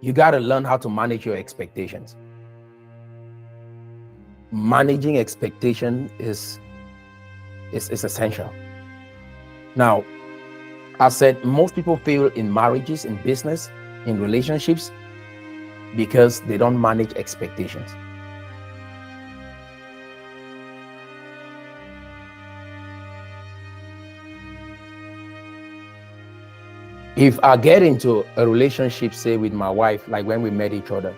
You got to learn how to manage your expectations. Managing expectation is essential. Now, I said most people fail in marriages, in business, in relationships because they don't manage expectations. If I get into a relationship, say with my wife, like when we met each other,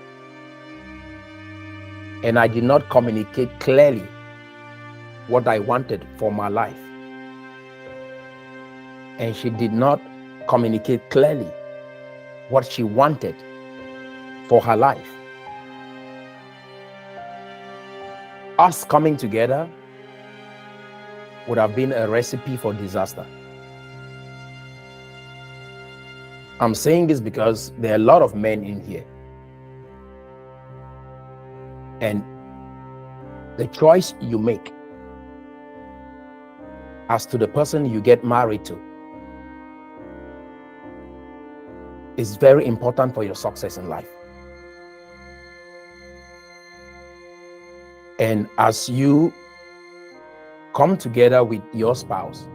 and I did not communicate clearly what I wanted for my life, and she did not communicate clearly what she wanted for her life, us coming together would have been a recipe for disaster. I'm saying this because there are a lot of men in here, and the choice you make as to the person you get married to is very important for your success in life. And as you come together with your spouse,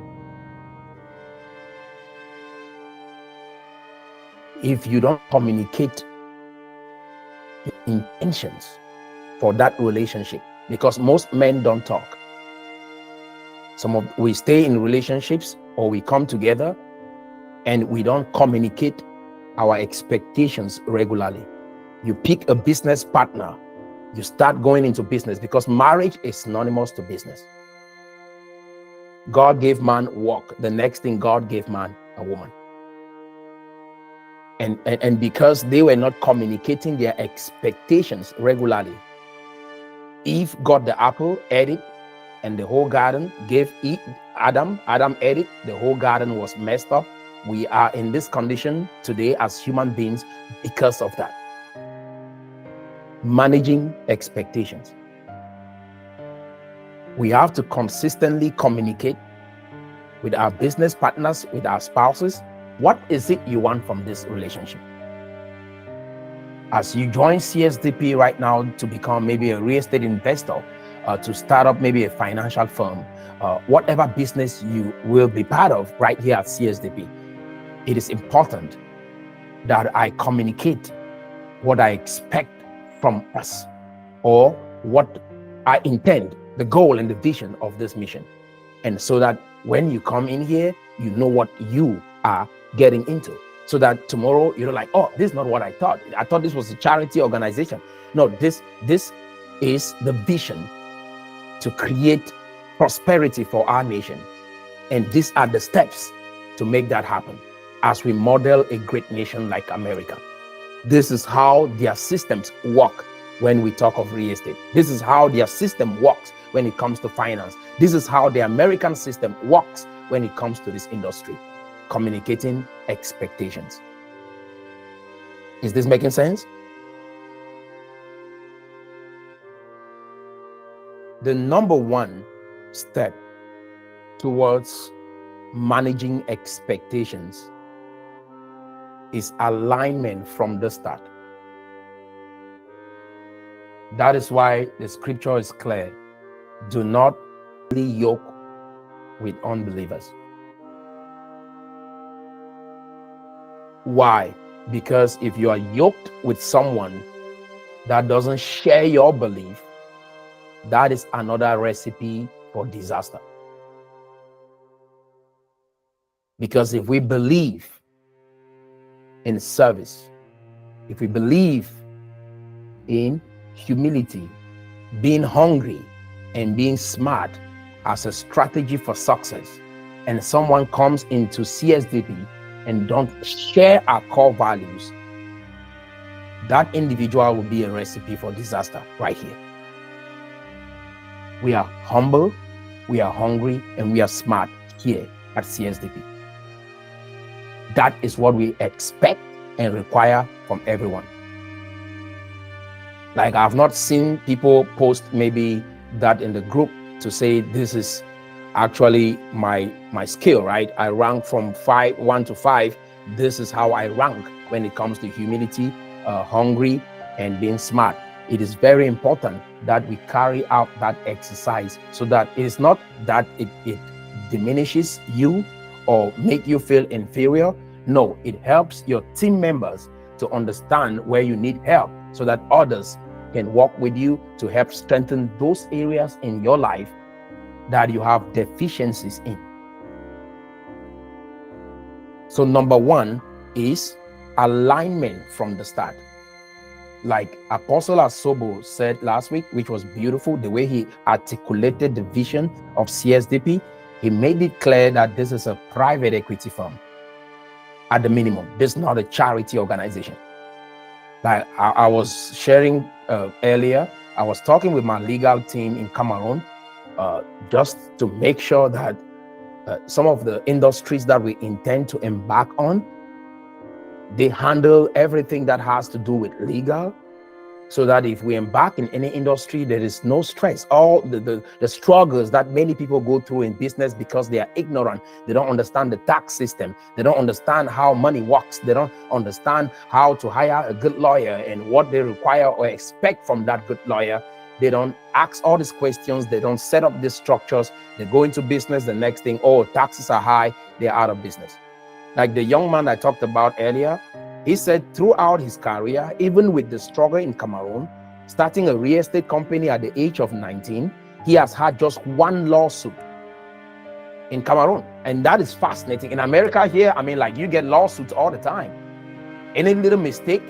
if you don't communicate your intentions for that relationship, because most men don't talk. We stay in relationships or we come together and we don't communicate our expectations regularly. You pick a business partner, you start going into business, because marriage is synonymous to business. God gave man work. The next thing, God gave man a woman. And because they were not communicating their expectations regularly, Eve got the apple, ate it, and the whole garden gave Adam ate it, the whole garden was messed up. We are in this condition today as human beings because of that. Managing expectations. We have to consistently communicate with our business partners, with our spouses. What is it you want from this relationship? As you join CSDP right now to become maybe a real estate investor, to start up maybe a financial firm, whatever business you will be part of right here at CSDP, it is important that I communicate what I expect from us, or what I intend, the goal and the vision of this mission. And so that when you come in here, you know what you are getting into, so that tomorrow you're like, oh, this is not what I thought. I thought this was a charity organization. No, this is the vision to create prosperity for our nation. And these are the steps to make that happen as we model a great nation like America. This is how their systems work when we talk of real estate. This is how their system works when it comes to finance. This is how the American system works when it comes to this industry. Communicating expectations. Is this making sense? The number one step towards managing expectations is alignment from the start. That is why the scripture is clear. Do not be yoked with unbelievers. Why? Because if you are yoked with someone that doesn't share your belief, that is another recipe for disaster. Because if we believe in service, if we believe in humility, being hungry, and being smart as a strategy for success, and someone comes into CSDP and don't share our core values, that individual will be a recipe for disaster right here. We are humble, we are hungry, and we are smart here at CSDP. That is what we expect and require from everyone. Like, I've not seen people post maybe that in the group to say this is actually my skill, right? I rank from 1 to 5. This is how I rank when it comes to humility, hungry and being smart. It is very important that we carry out that exercise so that it is not that it diminishes you or make you feel inferior. No, it helps your team members to understand where you need help so that others can work with you to help strengthen those areas in your life that you have deficiencies in. So number one is alignment from the start. Like Apostle Asobo said last week, which was beautiful, the way he articulated the vision of CSDP, he made it clear that this is a private equity firm at the minimum. This is not a charity organization. Like I was sharing earlier, I was talking with my legal team in Cameroon just to make sure that some of the industries that we intend to embark on, they handle everything that has to do with legal, so that if we embark in any industry, there is no stress. All the struggles that many people go through in business because they are ignorant, they don't understand the tax system, they don't understand how money works, they don't understand how to hire a good lawyer and what they require or expect from that good lawyer. They don't ask all these questions, they don't set up these structures, they go into business, the next thing, oh, taxes are high, they're out of business. Like the young man I talked about earlier, he said throughout his career, even with the struggle in Cameroon, starting a real estate company at the age of 19, he has had just one lawsuit in Cameroon. And that is fascinating. In America here, I mean, like you get lawsuits all the time. Any little mistake,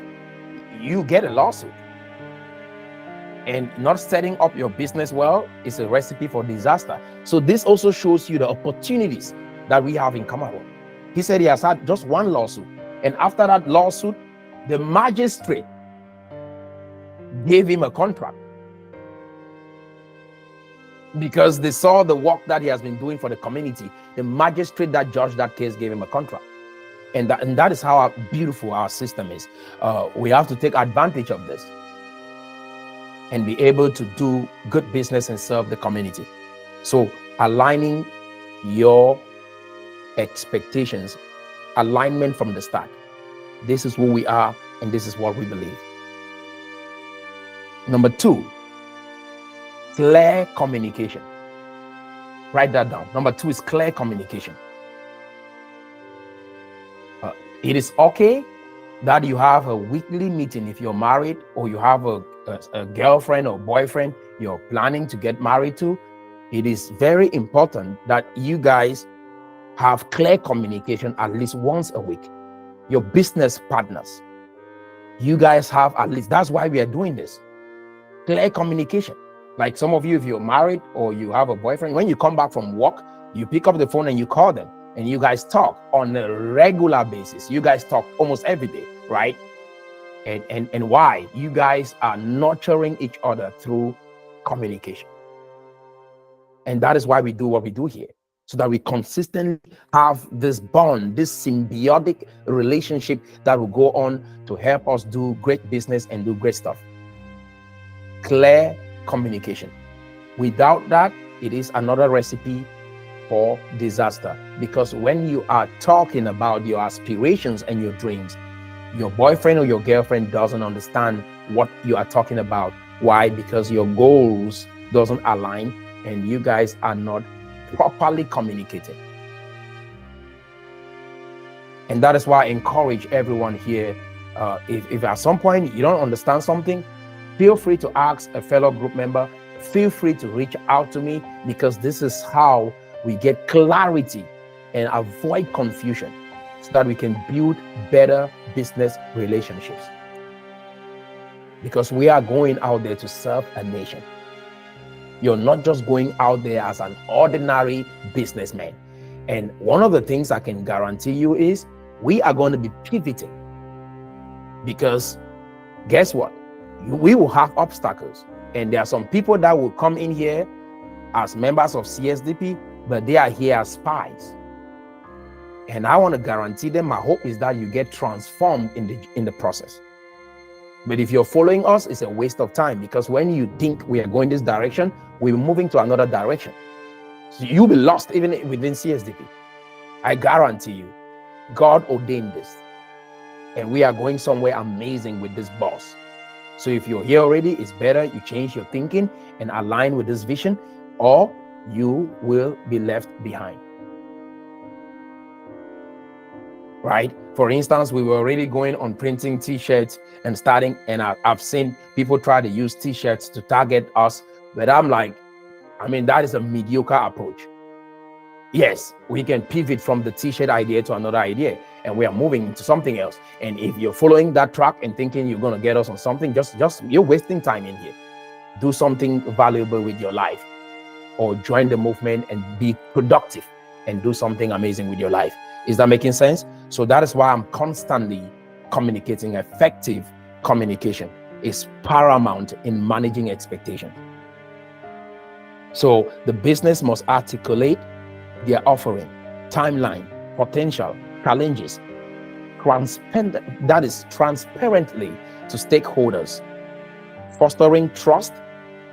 you get a lawsuit. And not setting up your business well is a recipe for disaster. So this also shows you the opportunities that we have in Cameroon. He said he has had just one lawsuit. And after that lawsuit, the magistrate gave him a contract because they saw the work that he has been doing for the community. The magistrate that judged that case gave him a contract. And that is how beautiful our system is. We have to take advantage of this and be able to do good business and serve the community. So aligning your expectations, alignment from the start. This is who we are and this is what we believe. Number two, clear communication. Write that down. Number two is clear communication. It is okay that you have a weekly meeting if you're married, or you have a girlfriend or boyfriend you're planning to get married to. It is very important that you guys have clear communication at least once a week. Your business partners, you guys have at least, that's why we are doing this. Clear communication. Like some of you, if you're married or you have a boyfriend, when you come back from work, you pick up the phone and you call them and you guys talk on a regular basis. You guys talk almost every day, right? And why? You guys are nurturing each other through communication. And that is why we do what we do here, so that we consistently have this bond, this symbiotic relationship that will go on to help us do great business and do great stuff. Clear communication. Without that, it is another recipe for disaster. Because when you are talking about your aspirations and your dreams, your boyfriend or your girlfriend doesn't understand what you are talking about. Why? Because your goals doesn't align and you guys are not properly communicating. And that is why I encourage everyone here, if at some point you don't understand something, feel free to ask a fellow group member, feel free to reach out to me, because this is how we get clarity and avoid confusion, so that we can build better business relationships. Because we are going out there to serve a nation. You're not just going out there as an ordinary businessman. And one of the things I can guarantee you is we are going to be pivoting, because guess what? We will have obstacles. And there are some people that will come in here as members of CSDP, but they are here as spies. And I want to guarantee them, my hope is that you get transformed in the process. But if you're following us, it's a waste of time, because when you think we are going this direction, we're moving to another direction. So you'll be lost even within CSDP. I guarantee you, God ordained this. and we are going somewhere amazing with this boss. So if you're here already, it's better you change your thinking and align with this vision, or you will be left behind. Right? For instance, we were already going on printing t-shirts and starting, and I've seen people try to use t-shirts to target us, but I'm like, I mean, that is a mediocre approach. Yes, we can pivot from the t-shirt idea to another idea, and we are moving into something else. And if you're following that track and thinking you're going to get us on something, just you're wasting time in here. Do something valuable with your life, or join the movement and be productive and do something amazing with your life. Is that making sense? So that is why I'm constantly communicating. Effective communication is paramount in managing expectations. So the business must articulate their offering, timeline, potential, challenges, transparently to stakeholders, fostering trust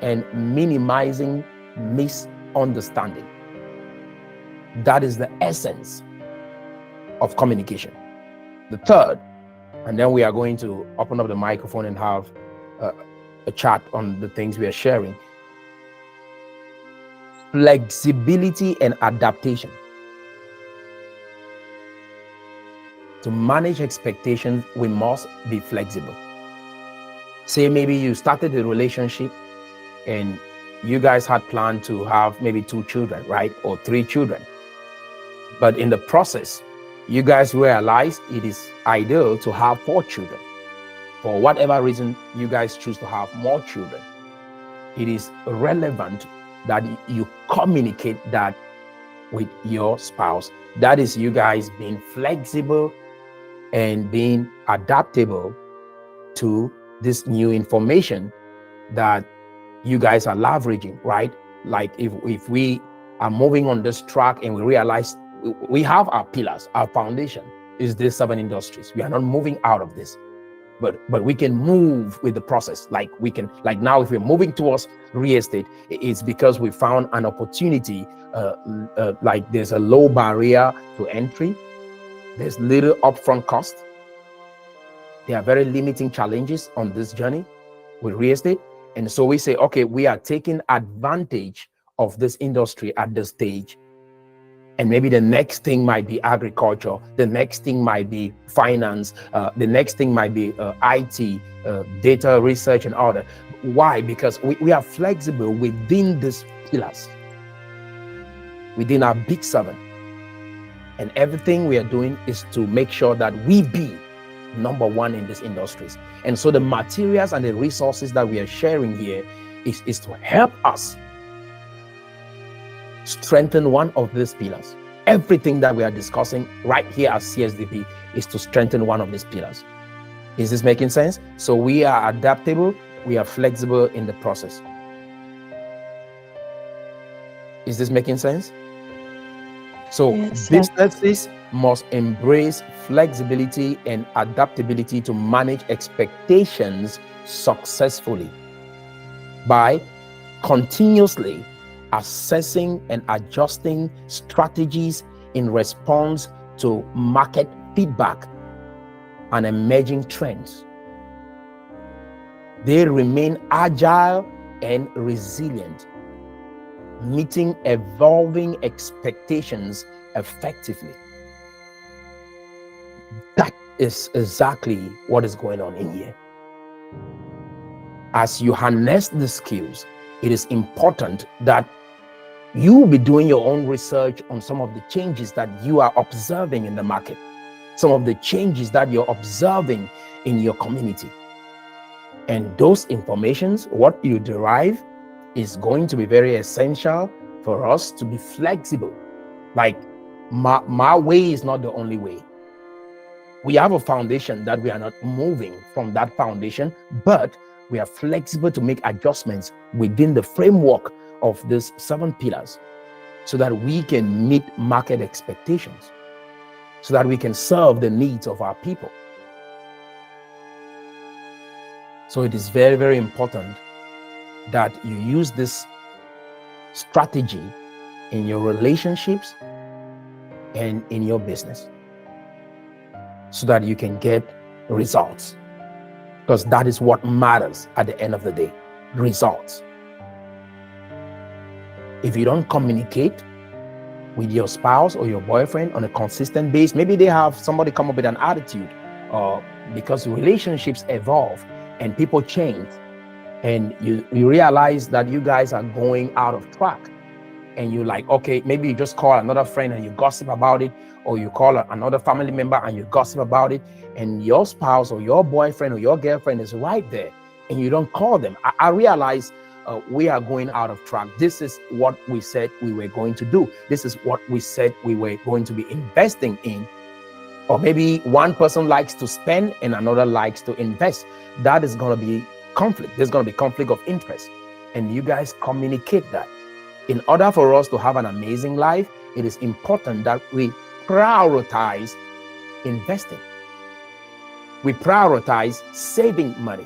and minimizing misunderstanding. That is the essence of communication. The third, and then we are going to open up the microphone and have a chat on the things we are sharing. Flexibility and adaptation. To manage expectations, we must be flexible. Say maybe you started a relationship and you guys had planned to have maybe 2 children, right? Or 3 children. But in the process, you guys realize it is ideal to have 4 children. For whatever reason, you guys choose to have more children. It is relevant that you communicate that with your spouse. That is you guys being flexible and being adaptable to this new information that you guys are leveraging, right? Like if we are moving on this track and we realize we have our pillars, our foundation is these 7 industries. We are not moving out of this, but we can move with the process. Like we can, like now, if we're moving towards real estate, it's because we found an opportunity. Like there's a low barrier to entry. There's little upfront cost. There are very limiting challenges on this journey with real estate. And so we say, okay, we are taking advantage of this industry at this stage. And maybe the next thing might be agriculture. The next thing might be finance. The next thing might be IT, data research and all that. Why? Because we are flexible within these pillars, within our big 7. And everything we are doing is to make sure that we be number 1 in these industries. And so the materials and the resources that we are sharing here is to help us strengthen one of these pillars. Everything that we are discussing right here at CSDP is to strengthen one of these pillars. Is this making sense? So we are adaptable, we are flexible in the process. Is this making sense? So yes, businesses must embrace flexibility and adaptability to manage expectations successfully by continuously assessing and adjusting strategies in response to market feedback and emerging trends. They remain agile and resilient, meeting evolving expectations effectively. That is exactly what is going on in here. As you harness the skills, it is important that you will be doing your own research on some of the changes that you are observing in the market, some of the changes that you're observing in your community. And those informations, what you derive, is going to be very essential for us to be flexible. Like my way is not the only way. We have a foundation that we are not moving from that foundation, but we are flexible to make adjustments within the framework of these 7 pillars so that we can meet market expectations, so that we can serve the needs of our people. So it is very, very important that you use this strategy in your relationships and in your business so that you can get results, because that is what matters at the end of the day. Results. If you don't communicate with your spouse or your boyfriend on a consistent basis, maybe they have somebody come up with an attitude, because relationships evolve and people change, and you realize that you guys are going out of track, and you like, okay, maybe you just call another friend and you gossip about it, or you call another family member and you gossip about it, and your spouse or your boyfriend or your girlfriend is right there and you don't call them. I realize we are going out of track. This is what we said we were going to do. This is what we said we were going to be investing in. Or maybe one person likes to spend and another likes to invest. That is going to be conflict. There's going to be conflict of interest, and you guys communicate that. In order for us to have an amazing life, it is important that we prioritize investing. We prioritize saving money.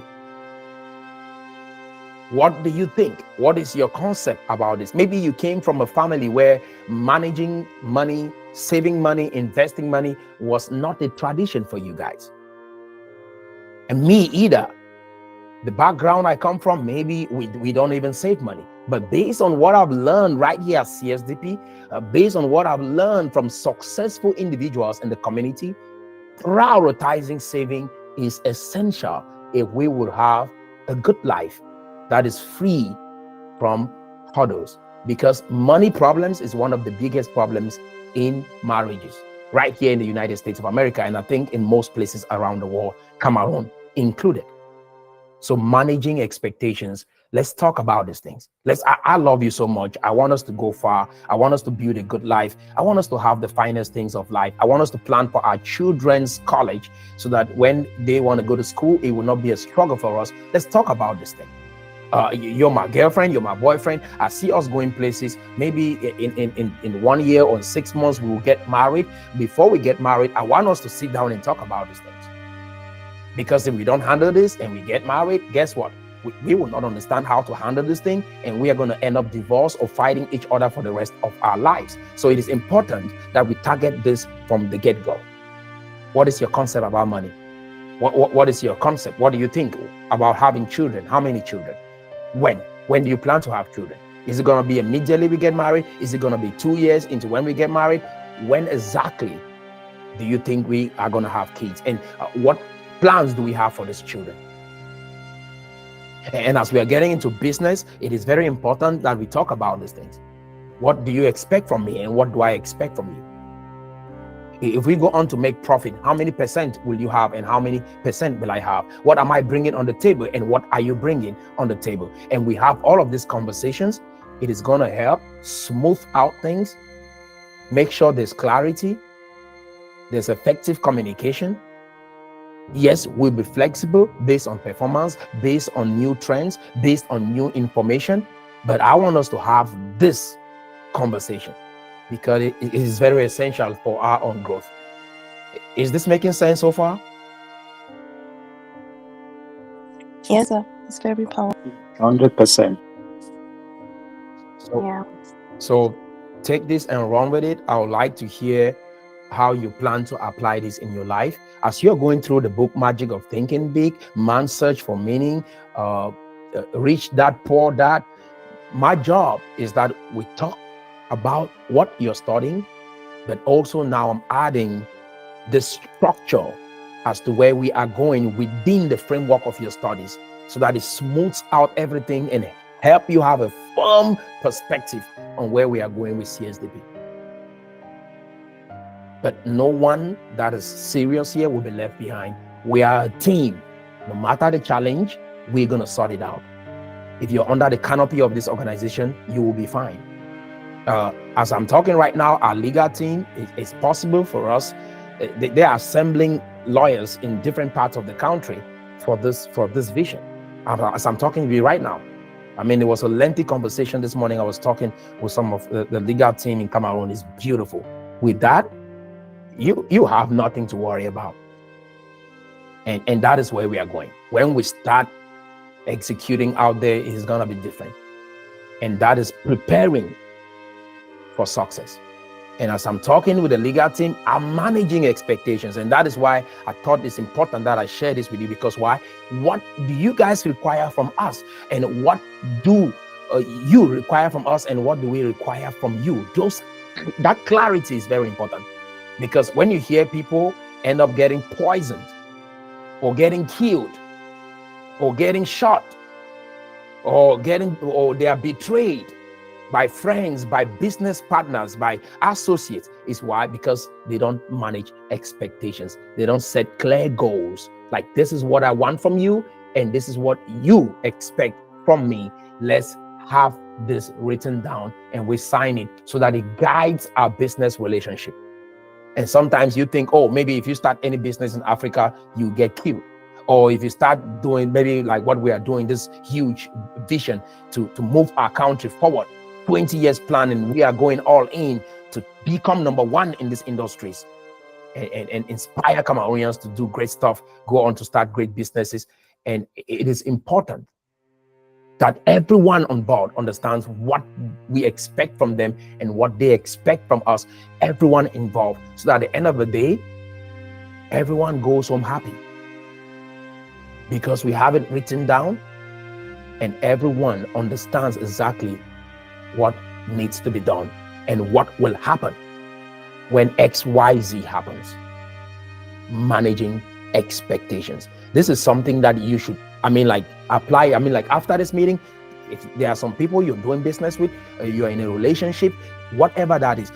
What do you think? What is your concept about this? Maybe you came from a family where managing money, saving money, investing money was not a tradition for you guys. And me either. The background I come from, maybe we don't even save money. But based on what I've learned right here at CSDP, based on what I've learned from successful individuals in the community, prioritizing saving is essential if we would have a good life that is free from hurdles. Because money problems is one of the biggest problems in marriages right here in the United States of America, and I think in most places around the world, Cameroon included. So managing expectations, let's talk about these things. I love you so much. I want us to go far. I want us to build a good life. I want us to have the finest things of life. I want us to plan for our children's college so that when they want to go to school, it will not be a struggle for us. Let's talk about this thing. You're my girlfriend, you're my boyfriend. I see us going places. Maybe in 1 year or 6 months, we will get married. Before we get married, I want us to sit down and talk about these things. Because if we don't handle this and we get married, guess what? We will not understand how to handle this thing, and we are going to end up divorced or fighting each other for the rest of our lives. So it is important that we target this from the get-go. What is your concept about money? What is your concept? What do you think about having children? How many children? When do you plan to have children? Is it going to be immediately we get married? Is it going to be 2 years into when we get married? When exactly do you think we are going to have kids? And what plans do we have for these children? And as we are getting into business, it is very important that we talk about these things. What do you expect from me, and what do I expect from you? If we go on to make profit, how many percent will you have, and how many percent will I have? What am I bringing on the table, and what are you bringing on the table? And we have all of these conversations. It is going to help smooth out things, make sure there's clarity, there's effective communication. Yes, we'll be flexible based on performance, based on new trends, based on new information. But I want us to have this conversation because it is very essential for our own growth. Is this making sense so far? Yes, sir. It's very powerful. 100%. So take this and run with it. I would like to hear how you plan to apply this in your life as you're going through the book Magic of Thinking Big, Man's Search for Meaning, Rich Dad, Poor Dad. My job is that we talk about what you're studying, but also now I'm adding the structure as to where we are going within the framework of your studies, so that it smooths out everything and help you have a firm perspective on where we are going with CSDP. But no one that is serious here will be left behind. We are a team. No matter the challenge, we're going to sort it out. If you're under the canopy of this organization, you will be fine. As I'm talking right now, our legal team, it's possible for us. They are assembling lawyers in different parts of the country for this vision. As I'm talking to you right now, I mean, it was a lengthy conversation this morning. I was talking with some of the legal team in Cameroon. It's beautiful. With that, you have nothing to worry about. And that is where we are going. When we start executing out there, it's going to be different. And that is preparing for success. And as I'm talking with the legal team, I'm managing expectations. And that is why I thought it's important that I share this with you, because why? What do you guys require from us? And what do you require from us? And what do we require from you? That clarity is very important, because when you hear people end up getting poisoned or getting killed or getting shot or they are betrayed by friends, by business partners, by associates, is why? Because they don't manage expectations. They don't set clear goals. Like, this is what I want from you, and this is what you expect from me. Let's have this written down and we sign it so that it guides our business relationship. And sometimes you think, oh, maybe if you start any business in Africa, you get killed. Or if you start doing maybe like what we are doing, this huge vision to move our country forward, 20 years plan, and we are going all in to become number one in these industries and inspire Cameroonians to do great stuff, go on to start great businesses. And it is important that everyone on board understands what we expect from them and what they expect from us, everyone involved, so that at the end of the day, everyone goes home happy, because we have it written down and everyone understands exactly what needs to be done and what will happen when XYZ happens. Managing expectations. This is something that you should, apply. After this meeting, if there are some people you're doing business with, you're in a relationship, whatever that is,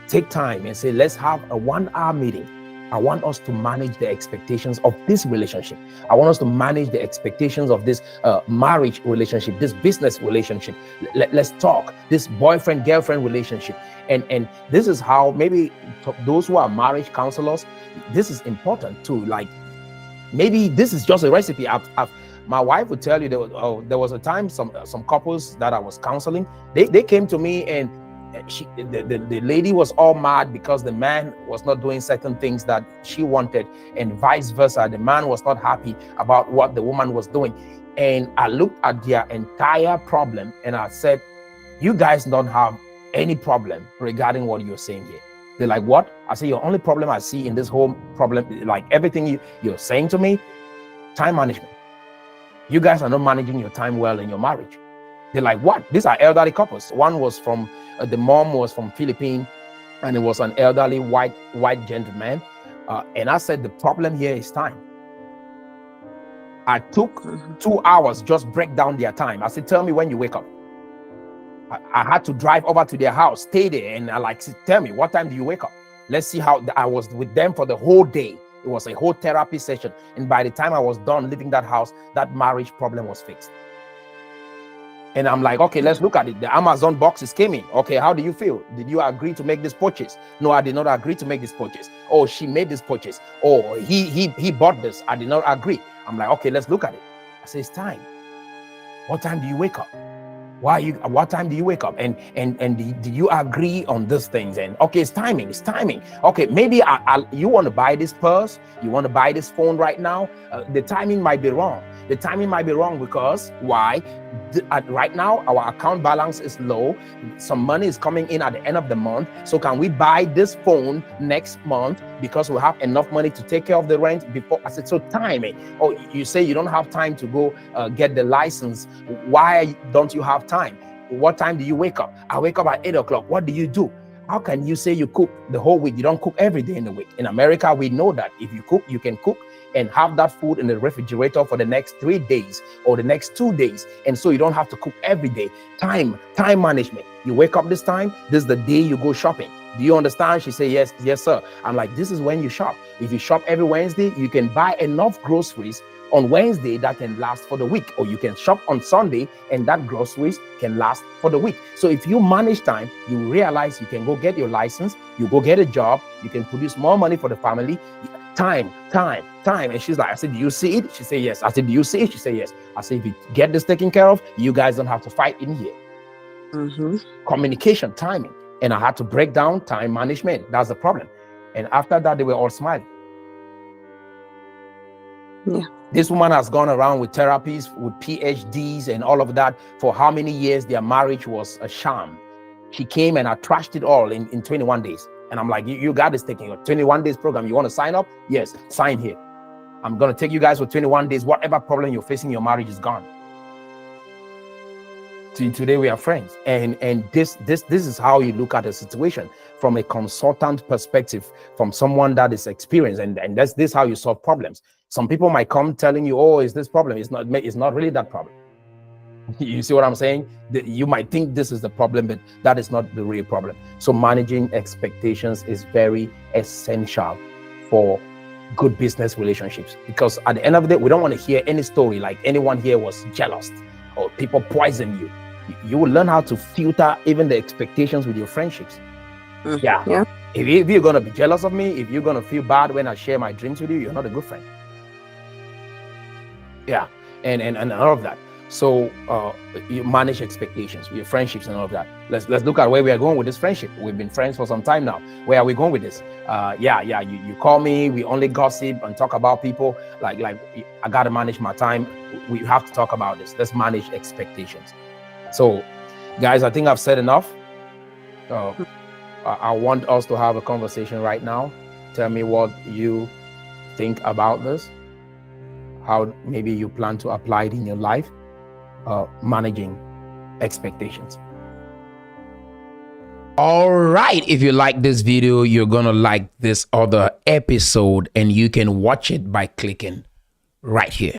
take time and say, let's have a 1-hour meeting. I want us to manage the expectations of this relationship. I want us to manage the expectations of this marriage relationship, this business relationship. Let's talk, this boyfriend-girlfriend relationship. And this is how, maybe those who are marriage counselors, this is important too. Like, maybe this is just a recipe. My wife would tell you, there was a time some couples that I was counseling, they came to me, and the lady was all mad because the man was not doing certain things that she wanted, and vice versa. The man was not happy about what the woman was doing. And I looked at their entire problem and I said, you guys don't have any problem regarding what you're saying here. They're like, what? I say, your only problem I see in this whole problem, like everything you're saying to me, time management. You guys are not managing your time well in your marriage. They're like, what? These are elderly couples. One was from, the mom was from Philippines, and it was an elderly white gentleman. And I said, the problem here is time. I took 2 hours, just break down their time. I said, tell me when you wake up. I had to drive over to their house, stay there, and I said, tell me, what time do you wake up? Let's see how. I was with them for the whole day. It was a whole therapy session. And by the time I was done leaving that house, that marriage problem was fixed. And I'm like, okay, let's look at it. The Amazon boxes came in. Okay, how do you feel? Did you agree to make this purchase? No, I did not agree to make this purchase. Oh, she made this purchase. Oh, he bought this. I did not agree. I'm like, okay, let's look at it. I say, it's time. What time do you wake up? What time do you wake up? And do you agree on these things? And okay, it's timing. Okay, maybe you want to buy this purse, you want to buy this phone right now. The timing might be wrong. The timing might be wrong because why? Right now our account balance is low. Some money is coming in at the end of the month. So can we buy this phone next month because we have enough money to take care of the rent before? I said, so timing. Oh, you say you don't have time to go get the license. Why don't you have time? What time do you wake up? I wake up at 8 o'clock. What do you do? How can you say you cook the whole week? You don't cook every day in the week. In America, we know that if you cook, you can cook and have that food in the refrigerator for the next 3 days or the next 2 days. And so you don't have to cook every day. Time management. You wake up this time, this is the day you go shopping. Do you understand? She said, yes, sir. I'm like, this is when you shop. If you shop every Wednesday, you can buy enough groceries on Wednesday that can last for the week, or you can shop on Sunday and that groceries can last for the week. So if you manage time, you realize you can go get your license, you go get a job, you can produce more money for the family. Time. And she's like, I said, do you see it? She said, yes. I said, do you see it? She said, yes. I said, if you get this taken care of, you guys don't have to fight in here. Communication, timing. And I had to break down time management. That's the problem. And after that, they were all smiling. Yeah. This woman has gone around with therapies, with PhDs and all of that for how many years? Their marriage was a sham. She came and I trashed it all in 21 days. And I'm like, you got this taking a 21 days program. You want to sign up? Yes, sign here. I'm going to take you guys for 21 days. Whatever problem you're facing in your marriage is gone. Today we are friends. And this is how you look at a situation from a consultant perspective, from someone that is experienced. And this is how you solve problems. Some people might come telling you, oh, is this problem? It's not really that problem. You see what I'm saying? You might think this is the problem, but that is not the real problem. So managing expectations is very essential for good business relationships, because at the end of the day, we don't want to hear any story like anyone here was jealous or people poison you. You will learn how to filter even the expectations with your friendships. Yeah. If you're going to be jealous of me, if you're going to feel bad when I share my dreams with you, you're not a good friend. Yeah. And all of that. So you manage expectations, your friendships and all of that. Let's look at where we are going with this friendship. We've been friends for some time now. Where are we going with this? You call me, we only gossip and talk about people. Like I got to manage my time. We have to talk about this. Let's manage expectations. So guys, I think I've said enough. I want us to have a conversation right now. Tell me what you think about this, how maybe you plan to apply it in your life. Managing expectations. All right, if you like this video, you're gonna like this other episode, and you can watch it by clicking right here.